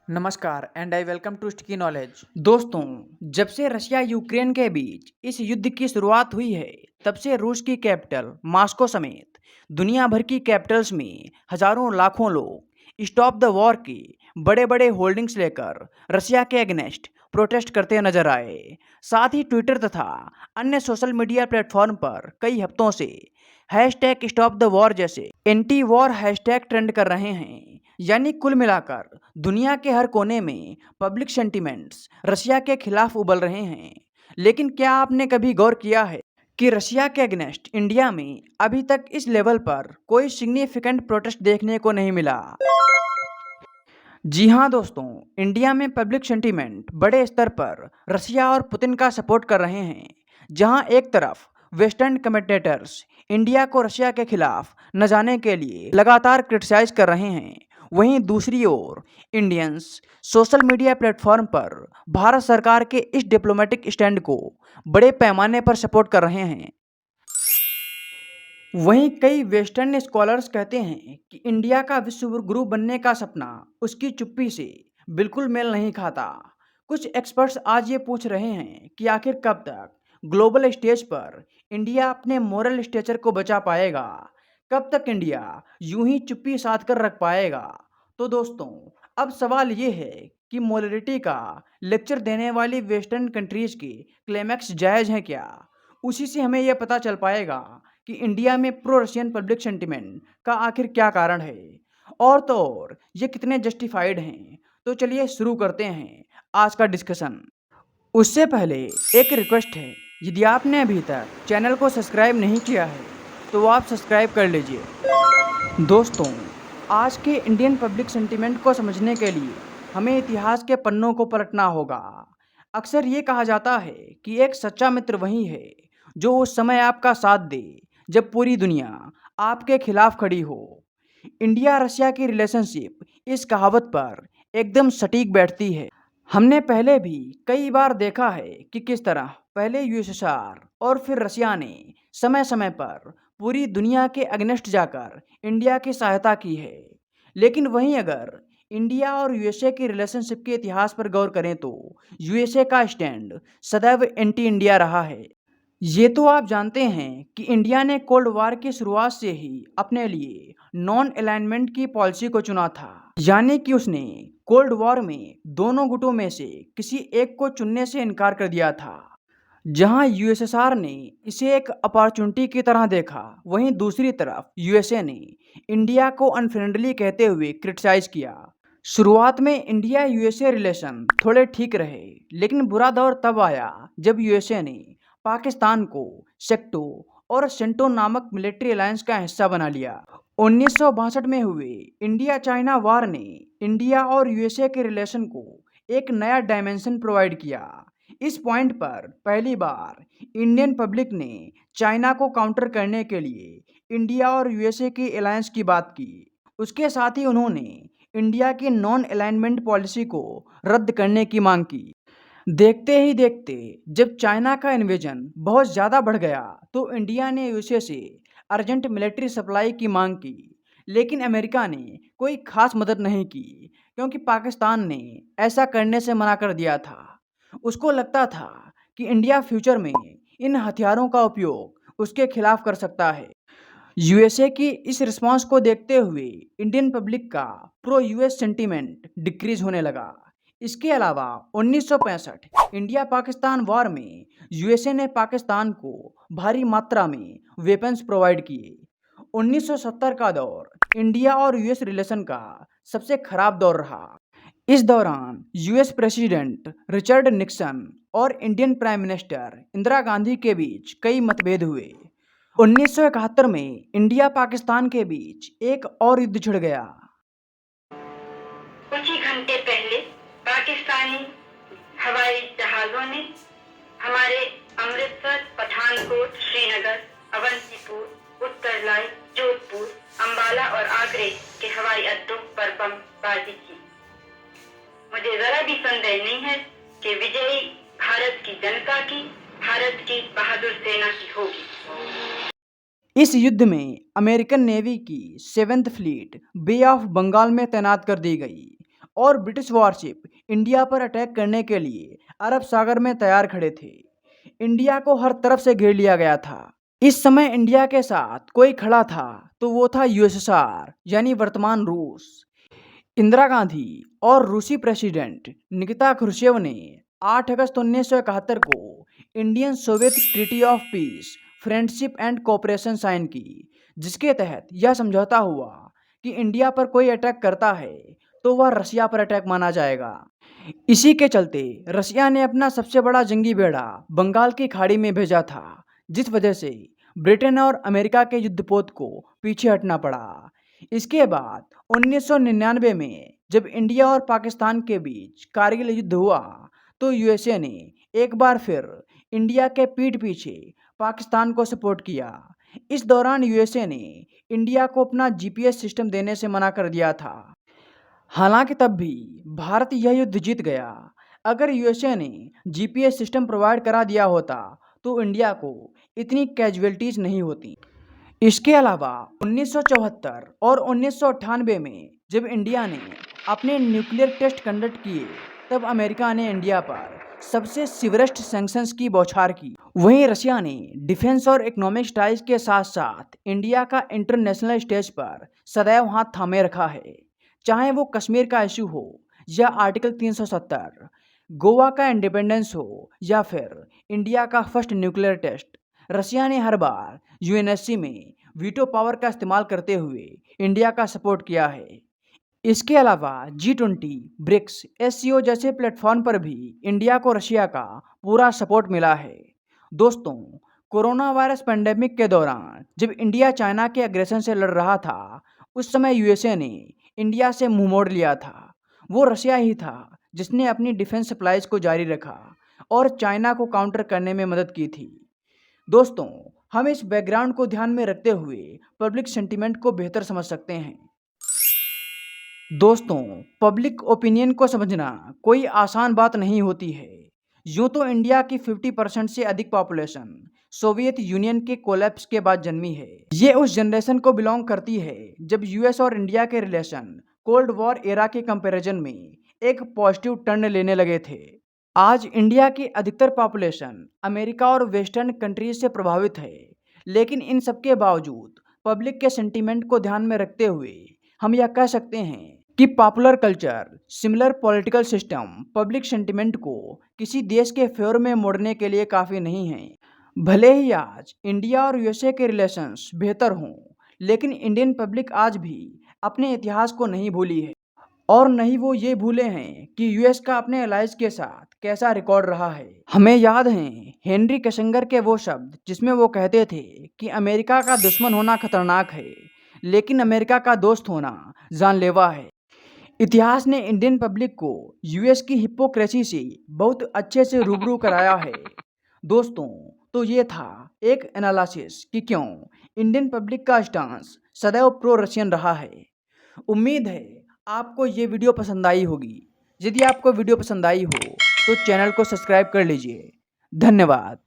नमस्कार and I welcome to Sticky Knowledge. दोस्तों, जब से रशिया यूक्रेन के बीच इस युद्ध की शुरुआत हुई है, तब से रूस की कैपिटल मॉस्को समेत दुनिया भर की कैपिटल्स में हजारों लाखों लोग स्टॉप द वॉर की बड़े बड़े होल्डिंग्स लेकर रशिया के अगेंस्ट प्रोटेस्ट करते नजर आए। साथ ही ट्विटर तथा अन्य सोशल मीडिया प्लेटफॉर्म पर कई हफ्तों से हैशटैग स्टॉप द वॉर जैसे एंटी वॉर हैशटैग ट्रेंड कर रहे हैं। यानी कुल मिलाकर दुनिया के हर कोने में पब्लिक सेंटिमेंट्स रशिया के खिलाफ उबल रहे हैं। लेकिन क्या आपने कभी गौर किया है कि रशिया के अगेंस्ट इंडिया में अभी तक इस लेवल पर कोई सिग्निफिकेंट प्रोटेस्ट देखने को नहीं मिला? जी हाँ दोस्तों, इंडिया में पब्लिक सेंटीमेंट बड़े स्तर पर रशिया और पुतिन का सपोर्ट कर रहे हैं। जहां एक तरफ वेस्टर्न कमेंटेटर्स इंडिया को रशिया के खिलाफ न जाने के लिए लगातार क्रिटिसाइज कर रहे हैं, वहीं दूसरी ओर इंडियंस सोशल मीडिया प्लेटफॉर्म पर भारत सरकार के इस डिप्लोमेटिक स्टैंड को बड़े पैमाने पर सपोर्ट कर रहे हैं। वहीं कई वेस्टर्न स्कॉलर्स कहते हैं कि इंडिया का विश्व गुरु बनने का सपना उसकी चुप्पी से बिल्कुल मेल नहीं खाता। कुछ एक्सपर्ट्स आज ये पूछ रहे हैं कि आखिर कब तक ग्लोबल स्टेज पर इंडिया अपने मोरल स्टेचर को बचा पाएगा, कब तक इंडिया यूं ही चुप्पी साध कर रख पाएगा। तो दोस्तों, अब सवाल ये है कि मोरलिटी का लेक्चर देने वाली वेस्टर्न कंट्रीज के क्लेमैक्स जायज़ हैं क्या? उसी से हमें यह पता चल पाएगा कि इंडिया में प्रो रशियन पब्लिक सेंटिमेंट का आखिर क्या कारण है, और तो और ये कितने जस्टिफाइड हैं। तो चलिए शुरू करते हैं आज का डिस्कशन। उससे पहले एक रिक्वेस्ट है, यदि आपने अभी तक चैनल को सब्सक्राइब नहीं किया है तो आप सब्सक्राइब कर लीजिए। दोस्तों, आज के इंडियन पब्लिक सेंटिमेंट को समझने के लिए हमें इतिहास के पन्नों को पलटना होगा। अक्सर ये कहा जाता है कि एक सच्चा मित्र वही है जो उस समय आपका साथ दे जब पूरी दुनिया आपके खिलाफ खड़ी हो। इंडिया रशिया की रिलेशनशिप इस कहावत पर एकदम सटीक बैठती है। हमने पहले भी कई बार देखा है कि किस तरह पहले यूएसएसआर और फिर रशिया ने समय समय पर पूरी दुनिया के अगेंस्ट जाकर इंडिया की सहायता की है। लेकिन वहीं अगर इंडिया और यूएसए के रिलेशनशिप के इतिहास पर गौर करें तो यूएसए का स्टैंड सदैव एंटी इंडिया रहा है। ये तो आप जानते हैं कि इंडिया ने कोल्ड वॉर की शुरुआत से ही अपने लिए नॉन अलाइनमेंट की पॉलिसी को चुना था। यानी कि उसने कोल्ड वॉर में दोनों गुटों में से किसी एक को चुनने से इनकार कर दिया था। जहां यूएसएसआर ने इसे एक अपॉर्चुनिटी की तरह देखा, वहीं दूसरी तरफ यूएसए ने इंडिया को अनफ्रेंडली कहते हुए क्रिटिसाइज किया। शुरुआत में इंडिया यूएसए रिलेशन थोड़े ठीक रहे, लेकिन बुरा दौर तब आया जब यूएसए ने पाकिस्तान को सेक्टो और सेंटो नामक मिलिट्री अलायंस का हिस्सा बना लिया। 1962 में हुए इंडिया चाइना वार ने इंडिया और यूएसए के रिलेशन को एक नया डायमेंशन प्रोवाइड किया। इस पॉइंट पर पहली बार इंडियन पब्लिक ने चाइना को काउंटर करने के लिए इंडिया और यूएसए की अलायंस की बात की। उसके साथ ही उन्होंने इंडिया की नॉन अलाइनमेंट पॉलिसी को रद्द करने की मांग की। देखते ही देखते जब चाइना का इन्वेजन बहुत ज़्यादा बढ़ गया तो इंडिया ने यूएसए से अर्जेंट मिलिट्री सप्लाई की मांग की। लेकिन अमेरिका ने कोई खास मदद नहीं की, क्योंकि पाकिस्तान ने ऐसा करने से मना कर दिया था। उसको लगता था कि इंडिया फ्यूचर में इन हथियारों का उपयोग उसके खिलाफ कर सकता है। यूएसए की इस रिस्पांस को देखते हुए इंडियन पब्लिक का प्रो यूएस सेंटीमेंट डिक्रीज होने लगा। इसके अलावा 1965 इंडिया पाकिस्तान वॉर में यूएसए ने पाकिस्तान को भारी मात्रा में वेपन्स प्रोवाइड किए। 1970 का दौर इंडिया और यूएस रिलेशन का सबसे खराब दौर रहा। इस दौरान यूएस प्रेसिडेंट रिचर्ड निक्सन और Indian prime minister Indira Gandhi के बीच कई मतभेद हुए। 1971 में इंडिया पाकिस्तान के बीच एक और युद्ध छिड़ गया। कुछ ही घंटे पहले पाकिस्तानी हवाई जहाजों ने हमारे अमृतसर, पठानकोट, श्रीनगर, अवंतीपुर, उत्तरलाई, जोधपुर, अंबाला और आगरे के हवाई अड्डों पर बमबारी की। मुझे जरा भी संदेह नहीं है कि विजयी भारत की जनता की, भारत की बहादुर सेना की होगी। इस युद्ध में अमेरिकन नेवी की 7th fleet bay of Bengal में तैनात कर दी गई और ब्रिटिश वॉरशिप इंडिया पर अटैक करने के लिए अरब सागर में तैयार खड़े थे। इंडिया को हर तरफ से घेर लिया गया था। इस समय इंडिया के साथ कोई खड़ा था तो वो था यूएसएसआर यानी वर्तमान रूस। इंदिरा गांधी और रूसी प्रेसिडेंट निकिता क्रुश्चेव ने 8 अगस्त 1971 को Indian Soviet treaty of peace, friendship and cooperation sign की, जिसके तहत यह समझौता हुआ कि इंडिया पर कोई अटैक करता है तो वह रसिया पर अटैक माना जाएगा। इसी के चलते रसिया ने अपना सबसे बड़ा जंगी बेड़ा बंगाल की खाड़ी में भेजा था, जिस वजह से ब्रिटेन और अमेरिका के युद्धपोत को पीछे हटना पड़ा। इसके बाद 1999 में जब इंडिया और पाकिस्तान के बीच कारगिल युद्ध हुआ तो यूएसए ने एक बार फिर इंडिया के पीठ पीछे पाकिस्तान को सपोर्ट किया। इस दौरान यूएसए ने इंडिया को अपना जीपीएस सिस्टम देने से मना कर दिया था। हालांकि तब भी भारत यह युद्ध जीत गया। अगर यूएसए ने जीपीएस सिस्टम प्रोवाइड करा दिया होता तो इंडिया को इतनी कैजुअलिटीज नहीं होती। इसके अलावा 1974 और 1998 में जब इंडिया ने अपने न्यूक्लियर टेस्ट कंडक्ट किए तब अमेरिका ने इंडिया पर सबसे सीवरेस्ट सैंक्शंस की बौछार की। वहीं रशिया ने डिफेंस और इकोनॉमिक टाइज के साथ साथ इंडिया का इंटरनेशनल स्टेज पर सदैव हाथ थामे रखा है। चाहे वो कश्मीर का इशू हो या आर्टिकल 370, गोवा का इंडिपेंडेंस हो या फिर इंडिया का फर्स्ट न्यूक्लियर टेस्ट, रशिया ने हर बार यूएनएससी में वीटो पावर का इस्तेमाल करते हुए इंडिया का सपोर्ट किया है। इसके अलावा G20, ब्रिक्स, एससीओ जैसे प्लेटफॉर्म पर भी इंडिया को रशिया का पूरा सपोर्ट मिला है। दोस्तों, कोरोना वायरस पेंडेमिक के दौरान जब इंडिया चाइना के अग्रेशन से लड़ रहा था, उस समय यूएसए ने इंडिया से मुंह मोड़ लिया था। वो रशिया ही था जिसने अपनी डिफेंस सप्लाईज को जारी रखा और चाइना को काउंटर करने में मदद की थी। दोस्तों, हम इस बैकग्राउंड को ध्यान में रखते हुए पब्लिक सेंटिमेंट को बेहतर समझ सकते हैं। दोस्तों, पब्लिक ओपिनियन को समझना कोई आसान बात नहीं होती है। यूं तो इंडिया की 50% से अधिक पॉपुलेशन सोवियत यूनियन के कोलैप्स के बाद जन्मी है। ये उस जनरेशन को बिलोंग करती है जब यूएस और इंडिया के रिलेशन कोल्ड वॉर एरा के कंपैरिजन में एक पॉजिटिव टर्न लेने लगे थे। आज इंडिया की अधिकतर पॉपुलेशन अमेरिका और वेस्टर्न कंट्रीज से प्रभावित है, लेकिन इन सबके बावजूद पब्लिक के सेंटीमेंट को ध्यान में रखते हुए हम यह कह सकते हैं कि popular culture, similar political system public sentiment को किसी देश के फेवर में मोड़ने के लिए काफ़ी नहीं है। भले ही आज इंडिया और यूएसए के रिलेशंस बेहतर हों, लेकिन इंडियन पब्लिक आज भी अपने इतिहास को नहीं भूली है और नहीं वो ये भूले हैं कि यूएस का अपने एलाइज के साथ कैसा रिकॉर्ड रहा है। हमें याद हैं हेनरी किसिंजर के वो शब्द जिसमें वो कहते थे कि अमेरिका का दुश्मन होना खतरनाक है, लेकिन अमेरिका का दोस्त होना जानलेवा है। इतिहास ने इंडियन पब्लिक को यूएस की हिपोक्रेसी से बहुत अच्छे से रूबरू कराया है। दोस्तों, तो ये था एक एनालिसिस कि क्यों इंडियन पब्लिक का स्टांस सदैव प्रो रशियन रहा है। उम्मीद है आपको ये वीडियो पसंद आई होगी। यदि आपको वीडियो पसंद आई हो तो चैनल को सब्सक्राइब कर लीजिए। धन्यवाद।